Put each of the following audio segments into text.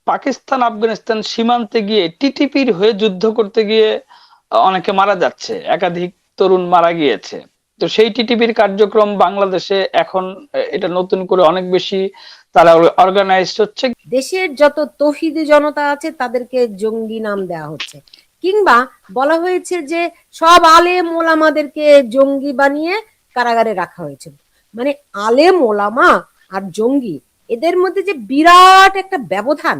পাকিস্তান আফগানিস্তান সীমান্তে গিয়ে টিটিপির হয়ে যুদ্ধ করতে গিয়ে অনেকে মারা যাচ্ছে, একাধিক তরুণ মারা গিয়েছে। তো সেই টিটিপির কার্যক্রম বাংলাদেশে এখন এটা নতুন করে অনেক বেশি তারা অর্গানাইজড হচ্ছে। দেশের যত তৌহিদি জনতা আছে তাদেরকে জঙ্গি নাম দেওয়া হচ্ছে, কিংবা বলা হয়েছে যে সব আলেম ওলামাদেরকে জঙ্গি বানিয়ে কারাগারে রাখা হয়েছে। মানে আলেম ওলামা আর জঙ্গি, এদের মধ্যে যে বিরাট একটা ব্যবধান,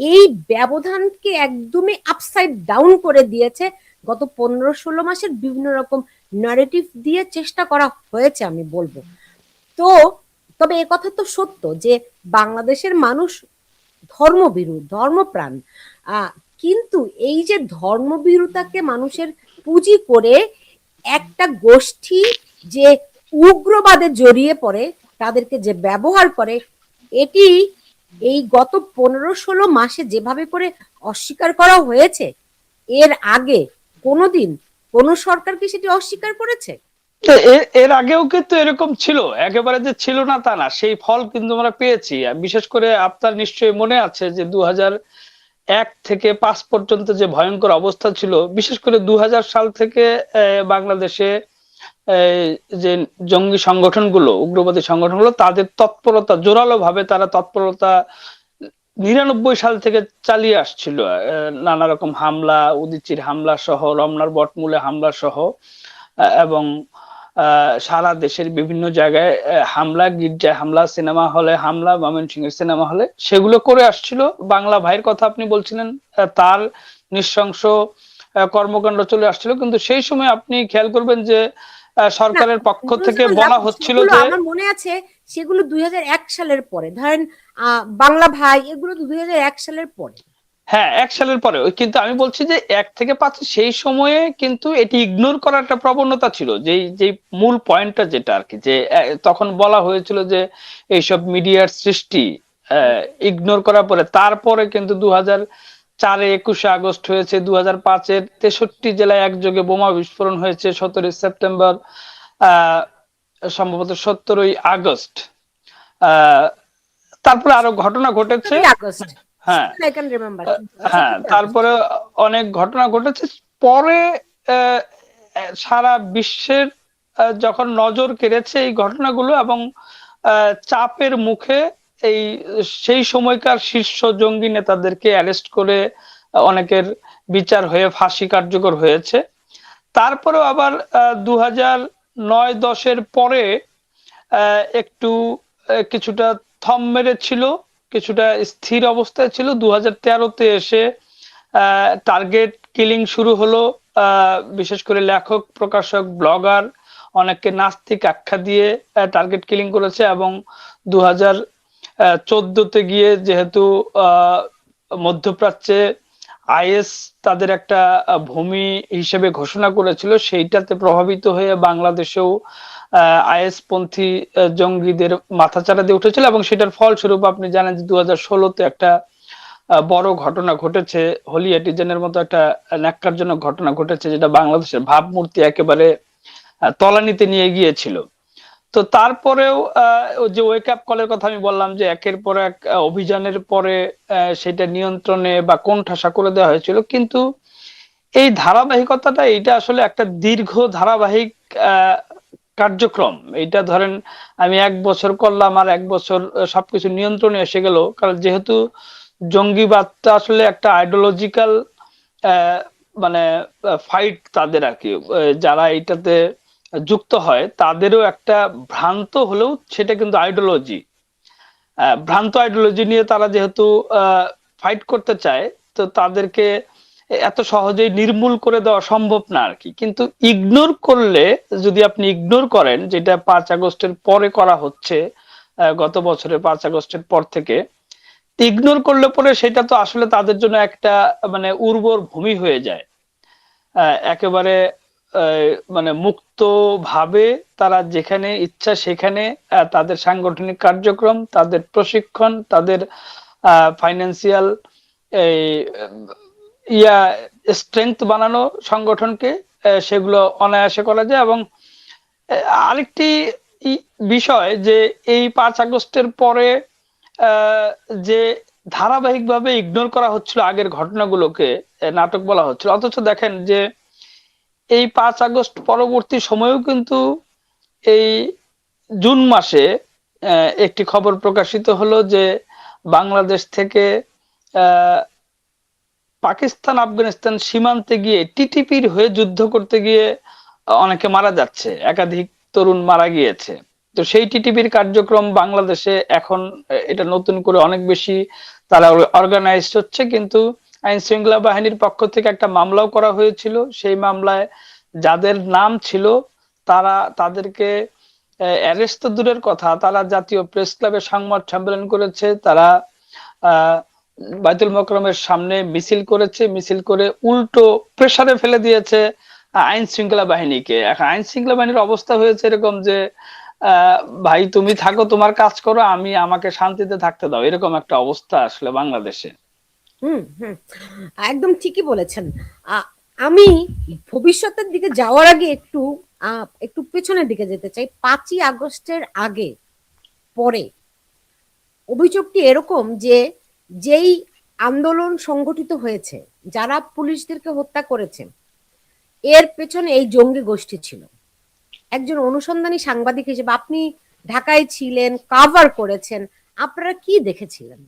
এই ব্যবধানকে একদমই আপসাইড ডাউন করে দিয়েছে গত 15-16 মাসের বিভিন্ন রকম নারেটিভ দিয়ে চেষ্টা করা হয়েছে আমি বলবো। তো তবে এ কথা তো সত্য যে বাংলাদেশের মানুষ ধর্মভীরু, ধর্মপ্রাণ। আহ কিন্তু এই যে ধর্মভীরুতাকে মানুষের পুঁজি করে একটা গোষ্ঠী যে উগ্রবাদে জড়িয়ে পড়ে, তাদেরকে যে ব্যবহার করে, এটি এই গত 15-16 মাসে যেভাবে করে অস্বীকার করা হয়েছে, এর আগে কোনোদিন কোন সরকার কি সেটি অস্বীকার করেছে? তো এর আগেও কিন্তু এরকম ছিল, একেবারে যে ছিল না তা না, সেই ফল কিন্তু আমরা পেয়েছি। বিশেষ করে আপনার নিশ্চয়ই মনে আছে যে 2001 থেকে 2005 পর্যন্ত যে ভয়ঙ্কর অবস্থা ছিল, বিশেষ করে 2000 সাল থেকে বাংলাদেশে যে জঙ্গি সংগঠনগুলো, উগ্রবাদী সংগঠনগুলো, তাদের তৎপরতা জোরালো ভাবে তারা তৎপরতা 99 সাল থেকে চালিয়ে আসছিল। নানা রকম হামলা, উদীচীর হামলা সহ, রমনার বটমূলে হামলা সহ, এবং সারা দেশের বিভিন্ন জায়গায় হামলা, গির্জায় হামলা, সিনেমা হলে হামলা, ময়মনসিংহের সিনেমা হলে, সেগুলো করে আসছিল। বাংলা ভাইয়ের কথা আপনি বলছিলেন, তার নৃশংস কর্মকাণ্ড চলে আসছিল। কিন্তু সেই সময় আপনি খেয়াল করবেন যে না, সরকারের পক্ষ সেগুলো থেকে যখন বলা হচ্ছিল সেগুলো যে, আমার মনে আছে, সেগুলো 2001 সালের পরে, ধরেন বাংলা ভাই এগুলো তো 2001 সালের পরে। হ্যাঁ 1 সালের পরে। কিন্তু আমি বলছি যে 1 থেকে 5 সেই সময়ে কিন্তু এটি ইগনোর করার একটা প্রবণতা ছিল, যেই যেই মূল পয়েন্টটা যেটা আর কি, যে তখন বলা হয়েছিল যে এইসব মিডিয়ার সৃষ্টি ইগনোর করার পরে, তারপরে কিন্তু 2004-এ 21শে আগস্ট হয়েছে, 2005-এর 63 জেলায় একযোগে বোমা বিস্ফোরণ হয়েছে, 17ই সেপ্টেম্বর, আহ সম্ভবত 17ই আগস্ট, আহ তারপরে আরো ঘটনা ঘটেছে। 17ই আগস্ট, হ্যাঁ, আই ক্যান রিমেম্বার। হ্যাঁ, 17ই আগস্ট। তারপরে অনেক ঘটনা ঘটেছে। পরে আহ, সারা বিশ্বের যখন নজর কেড়েছে এই ঘটনাগুলো, এবং চাপের মুখে এই সেই সময়কার শীর্ষ জঙ্গি নেতাদেরকে অ্যারেস্ট করে অনেকের বিচার হয়ে ফাঁসি কার্যকর হয়েছে। তারপরেও আবার 2009-10-এর পরে একটু কিছুটা থম মেরেছিল, কিছুটা স্থির অবস্থায় ছিল। 2013-তে এসে টার্গেট কিলিং শুরু হলো। বিশেষ করে লেখক, প্রকাশক, ব্লগার অনেককে নাস্তিক আখ্যা দিয়ে টার্গেট কিলিং করেছে। এবং 2014-তে গিয়ে যেহেতু মধ্যপ্রাচ্যে আইএস তাদের একটা ভূমি হিসেবে ঘোষণা করেছিল, সেইটাতে প্রভাবিত হয়ে বাংলাদেশেও আইএস পন্থী জঙ্গিদের মাথাচাড়া দিয়ে উঠেছিল। এবং সেটার ফলস্বরূপ আপনি জানেন যে 2016-তে একটা বড় ঘটনা ঘটেছে, হোলি এটিজেনের মতো একটা ন্যাক্কারজনক ঘটনা ঘটেছে, যেটা বাংলাদেশের ভাবমূর্তি একেবারে তলানিতে নিয়ে গিয়েছিল। তো তারপরেও ওই যে ওয়েক আপ কলের কথা আমি বললাম, যে একের পর এক অভিযানের পরে সেটা নিয়ন্ত্রণে বা কোণঠাসা করে দেওয়া হয়েছিল। কিন্তু এই ধারাবাহিকতাটা, এইটা আসলে একটা দীর্ঘ ধারাবাহিক আহ, কার্যক্রম। এইটা ধরেন আমি 1 বছর করলাম, আর 1 বছর সবকিছু নিয়ন্ত্রণে এসে গেল। কারণ যেহেতু জঙ্গিবাদটা আসলে একটা আইডিওলজিক্যাল মানে ফাইট তাদের আর কি, যারা এইটাতে যুক্ত হয় তাদেরও একটা ভ্রান্ত হলেও সেটা কিন্তু আইডিওলজি, ভ্রান্ত আইডিওলজি নিয়ে তারা যেহেতু ফাইট করতে চায়, তো তাদেরকে এত সহজেই নির্মূল করে দেওয়া সম্ভব না আর কি। কিন্তু ইগনোর করলে, যদি আপনি ইগনোর করেন, যেটা 5 আগস্টের পরে করা হচ্ছে, গত বছরের 5 আগস্টের পর থেকে ইগনোর করলে পরে, সেটা তো আসলে তাদের জন্য একটা মানে উর্বর ভূমি হয়ে যায়। একেবারে মানে মুক্ত ভাবে তারা যেখানে ইচ্ছা সেখানে তাদের সাংগঠনিক কার্যক্রম, তাদের প্রশিক্ষণ, তাদের ফাইন্যান্সিয়াল এই ইয়া স্ট্রেংথ বানানো সংগঠনকে, সেগুলো অনায়াসে করা যায়। এবং আরেকটি বিষয় যে এই 5 আগস্টের পরে যে ধারাবাহিকভাবে ইগনোর করা হচ্ছিল আগের ঘটনাগুলোকে, নাটক বলা হচ্ছিল। অথচ দেখেন যে এই 5 আগস্ট পরবর্তী সময়েও কিন্তু এই জুন মাসে একটি খবর প্রকাশিত হলো যে বাংলাদেশ থেকে আহ, পাকিস্তান আফগানিস্তান সীমান্তে গিয়ে টিটিপির হয়ে যুদ্ধ করতে গিয়ে অনেকে মারা যাচ্ছে, একাধিক তরুণ মারা গিয়েছে। তো সেই টিটিপির কার্যক্রম বাংলাদেশে এখন এটা নতুন করে অনেক বেশি তারা অর্গানাইজড হচ্ছে, কিন্তু আইন শৃঙ্খলা বাহিনীর পক্ষ থেকে একটা মামলাও করা হয়েছিল। সেই মামলায় যাদের নাম ছিল তারা তাদেরকে অ্যারেস্ট তো দূরের কথা, তারা জাতীয় প্রেস ক্লাবে সংবাদ সম্মেলন করেছে, তারা আহ বাইতুল মোকরমের সামনে মিছিল করেছে, মিছিল করে উল্টো প্রেসারে ফেলে দিয়েছে আইন শৃঙ্খলা বাহিনীকে। এখন আইন শৃঙ্খলা বাহিনীর অবস্থা হয়েছে এরকম যে আহ ভাই তুমি থাকো, তোমার কাজ করো, আমি আমাকে শান্তিতে থাকতে দাও, এরকম একটা অবস্থা আসলে বাংলাদেশে। হুম হুম, একদম ঠিকই বলেছেন। আ- আমি ভবিষ্যতের দিকে যাওয়ার আগে একটু পেছনের দিকে যেতে চাই। 5ই আগস্টের আগে পরে অভিযোগটি এরকম যে যেই আন্দোলন সংগঠিত হয়েছে, যারা পুলিশদেরকে হত্যা করেছে, এর পেছনে এই জঙ্গি গোষ্ঠী ছিল। একজন অনুসন্ধানী সাংবাদিক হিসেবে আপনি ঢাকায় ছিলেন, কাভার করেছেন, আপনারা কি দেখেছিলেন?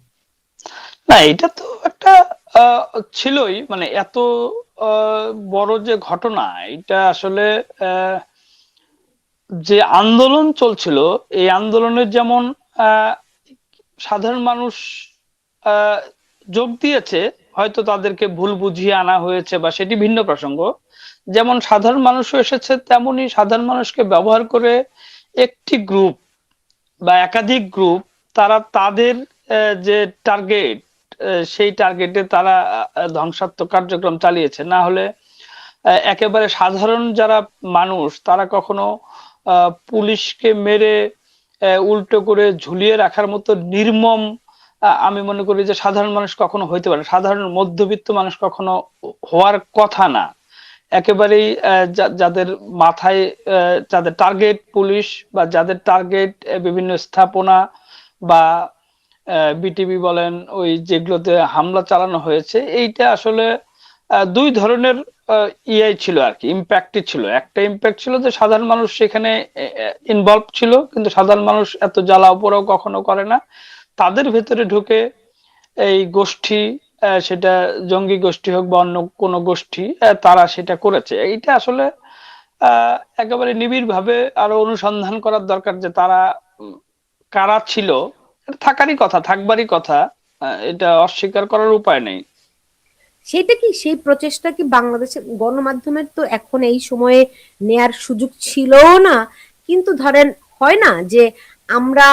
না, এটা তো একটা আহ, ছিলই, মানে এত বড় যে ঘটনা, এটা আসলে আহ, যে আন্দোলন চলছিল, এই আন্দোলনের যেমন আহ, সাধারণ মানুষ আহ, যোগ দিয়েছে, হয়তো তাদেরকে ভুল বুঝিয়ে আনা হয়েছে বা সেটি ভিন্ন প্রসঙ্গ। যেমন সাধারণ মানুষও এসেছে, তেমনি সাধারণ মানুষকে ব্যবহার করে একটি গ্রুপ বা একাধিক গ্রুপ, তারা তাদের যে টার্গেট, সেই টার্গেটে তারা ধ্বংসাত্মক কার্যক্রম চালিয়েছে। না হলে একেবারে সাধারণ যারা মানুষ তারা কখনো পুলিশকে মেরে উল্টো করে ঝুলিয়ে রাখার মতো নির্মম, আমি মনে করি যে সাধারণ মানুষ কখনো হইতে পারে না। সাধারণ মধ্যবিত্ত মানুষ কখনো হওয়ার কথা না। একেবারেই যাদের মাথায় যাদের টার্গেট পুলিশ, বা যাদের টার্গেট বিভিন্ন স্থাপনা বা বিটিভি বলেন, ওই যেগুলোতে হামলা চালানো হয়েছে, এইটা আসলে দুই ধরনের ইয়াই ছিল আর কি, ইম্প্যাক্টই ছিল। একটা ইম্প্যাক্ট ছিল যে সাধারণ মানুষ সেখানে ইনভলভ ছিল, কিন্তু সাধারণ মানুষ এত জ্বালা পোড়াও কখনো করে না। তাদের ভেতরে ঢুকে এই গোষ্ঠী, সেটা জঙ্গি গোষ্ঠী হোক বা অন্য কোনো গোষ্ঠী, তারা সেটা করেছে। এইটা আসলে একেবারে নিবিড় ভাবে আরো অনুসন্ধান করার দরকার যে তারা উম, কারা ছিল। এটা থাকারই কথা, থাকবারই কথা, এটা অস্বীকার করার উপায় নেই। সেটা কি, সেই প্রচেষ্টা কি বাংলাদেশের গণমাধ্যমের তো এখন এই সময়ে নেয়ার সুযোগ ছিল না? কিন্তু ধরেন, হয় না যে আমরা,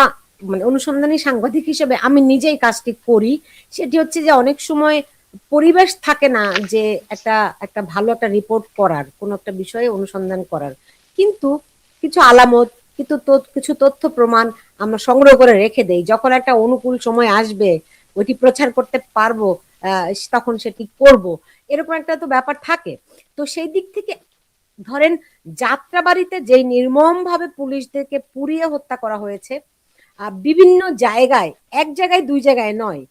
মানে অনুসন্ধানী সাংবাদিক হিসেবে আমি নিজেই কাজটি করি, সেটি হচ্ছে যে অনেক সময় পরিবেশ থাকে না যে একটা একটা ভালো একটা রিপোর্ট করার, কোনো একটা বিষয়ে অনুসন্ধান করার। কিন্তু কিছু আলামত, কিছু তথ্য প্রমাণ আমরা সংগ্রহ করে রেখে দেই, যখন একটা অনুকূল সময় আসবে ওইটি প্রচার করতে পারবো, তখন সেটি করব, এরকম একটা তো ব্যাপার থাকে। তো সেই দিক থেকে ধরেন, যাত্রাবাড়িতে যেই নির্মম ভাবে পুলিশদেরকে পুড়িয়ে হত্যা করা হয়েছে, বিভিন্ন জায়গায়, এক জায়গায় দুই জায়গায় নয়,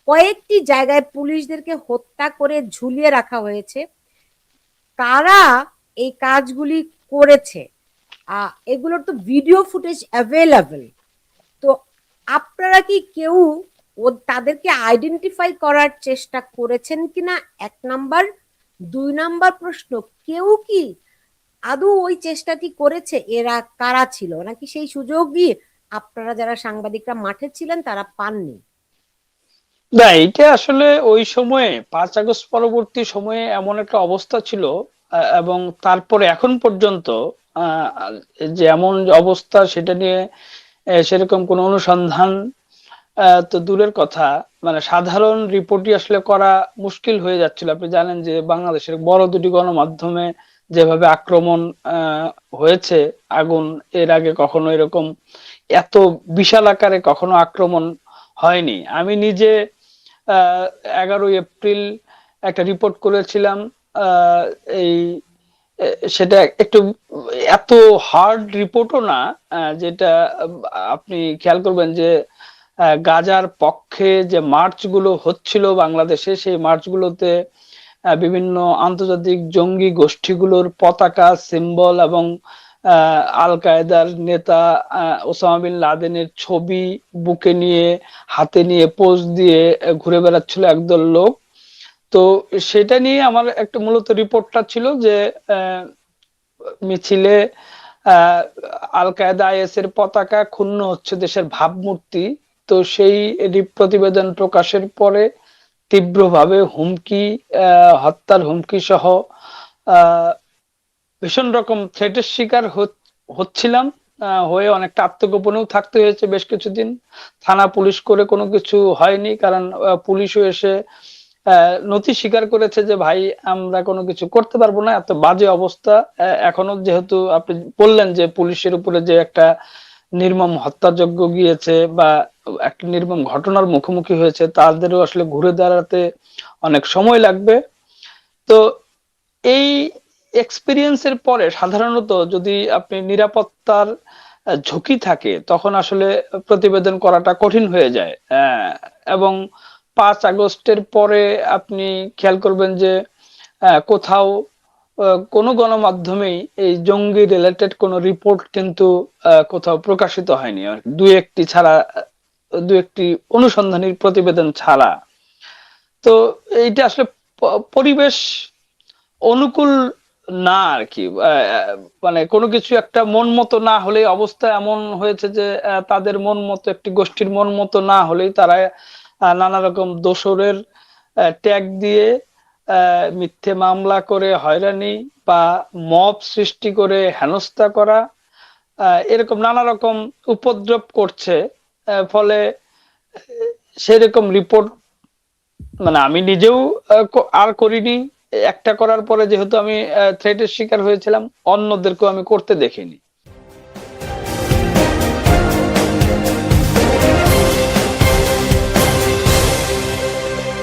কয়েকটি জায়গায় পুলিশদেরকে হত্যা করে ঝুলিয়ে রাখা হয়েছে। কারা এই কাজগুলি করেছে, এগুলোর তো ভিডিও ফুটেজ অ্যাভেলেবল। তো আপনারা কি কেউ তাদেরকে আইডেন্টিফাই করার চেষ্টা করেছেন কিনা? 1 নাম্বার। 2 নাম্বার প্রশ্ন, কেউ কি আদৌ ওই চেষ্টাটি করেছে? এরা কারা ছিল, নাকি সেই সুযোগই আপনারা যারা সাংবাদিকরা মাঠে ছিলেন তারা পাননি? না, এটা আসলে ওই সময়ে 5 আগস্ট পরবর্তী সময়ে এমন একটা অবস্থা ছিল, এবং তারপরে এখন পর্যন্ত আহ, যে এমন অবস্থা, সেটা নিয়ে সেরকম কোনো অনুসন্ধান তো দূরের কথা, মানে সাধারণ রিপোর্টই আসলে করা মুশকিল হয়ে যাচ্ছিল। আপনি জানেন যে বাংলাদেশের বড় দুটি গণমাধ্যমে যেভাবে আক্রমণ হয়েছে, আগুন, এর আগে কখনো এরকম এত বিশাল আকারে কখনো আক্রমণ হয়নি। আমি নিজে আহ 11ই এপ্রিল একটা রিপোর্ট করেছিলাম। আহ এই সেটা একটু এত হার্ড রিপোর্টও না, যেটা আপনি খেয়াল করবেন যে গাজার পক্ষে যে মার্চগুলো হচ্ছিল বাংলাদেশে, সেই মার্চগুলোতে বিভিন্ন আন্তর্জাতিক জঙ্গি গোষ্ঠীগুলোর পতাকা, সিম্বল এবং আল কায়েদার নেতা ওসামা বিন লাদেনের ছবি বুকে নিয়ে, হাতে নিয়ে, পোজ দিয়ে ঘুরে বেড়াচ্ছিল একদল লোক। তো সেটা নিয়ে আমার একটা মূলত রিপোর্টটা ছিল যে মিছিলে আহ আল কায়েদা, আইএস এর পতাকা ক্ষুণ্ণ হচ্ছে, দেশের ভাবমূর্তি। তো সেই প্রতিবেদন প্রকাশের পরে তীব্রভাবে হুমকি, হত্যার হুমকি সহ আহ ভীষণ রকম থ্রেটের শিকার হচ্ছিলাম। হয়ে অনেকটা আত্মগোপনেও থাকতে হয়েছে বেশ কিছুদিন। থানা পুলিশ করে কোনো কিছু হয়নি, কারণ পুলিশও এসে নথি স্বীকার করেছে যে ভাই আমরা কোনো কিছু করতে পারবো না, এত বাজে অবস্থা। এখনো যেহেতু আপনি বললেন যে পুলিশের উপরে যে একটা নির্মম হত্যাযজ্ঞ গিয়েছে বা একটা নির্মম ঘটনার মুখোমুখি হয়েছে, তাদেরও আসলে ঘুরে দাঁড়াতে অনেক সময় লাগবে। তো এই এক্সপিরিয়েন্সের পরে সাধারণত যদি আপনি নিরাপত্তার ঝুঁকি থাকে, তখন আসলে প্রতিবেদন করাটা কঠিন হয়ে যায়। এবং 5 আগস্টের পরে আপনি খেয়াল করবেন যে কোথাও কোনো গণমাধ্যমেই এই জঙ্গি রিলেটেড কোনো রিপোর্ট কিন্তু কোথাও প্রকাশিত হয়নি, আর দু একটি ছাড়া, দু একটি অনুসন্ধানী প্রতিবেদন ছাড়া। তো এইটা আসলে পরিবেশ অনুকূল না আর কি। মানে কোনো কিছু একটা মন মতো না হলে, অবস্থা এমন হয়েছে যে তাদের মন মতো, একটি গোষ্ঠীর মন মতো না হলেই তারা নানা রকম দোসরের ট্যাগ দিয়ে মিথ্যে মামলা করে হয়রানি বা মব সৃষ্টি করে হেনস্থা করা, এরকম নানা রকম উপদ্রব করছে। ফলে সেরকম রিপোর্ট, মানে আমি নিজেও আর করিনি। একটা করার পরে যেহেতু আমি থ্রেটের শিকার হয়েছিলাম, অন্যদেরকেও আমি করতে দেখিনি।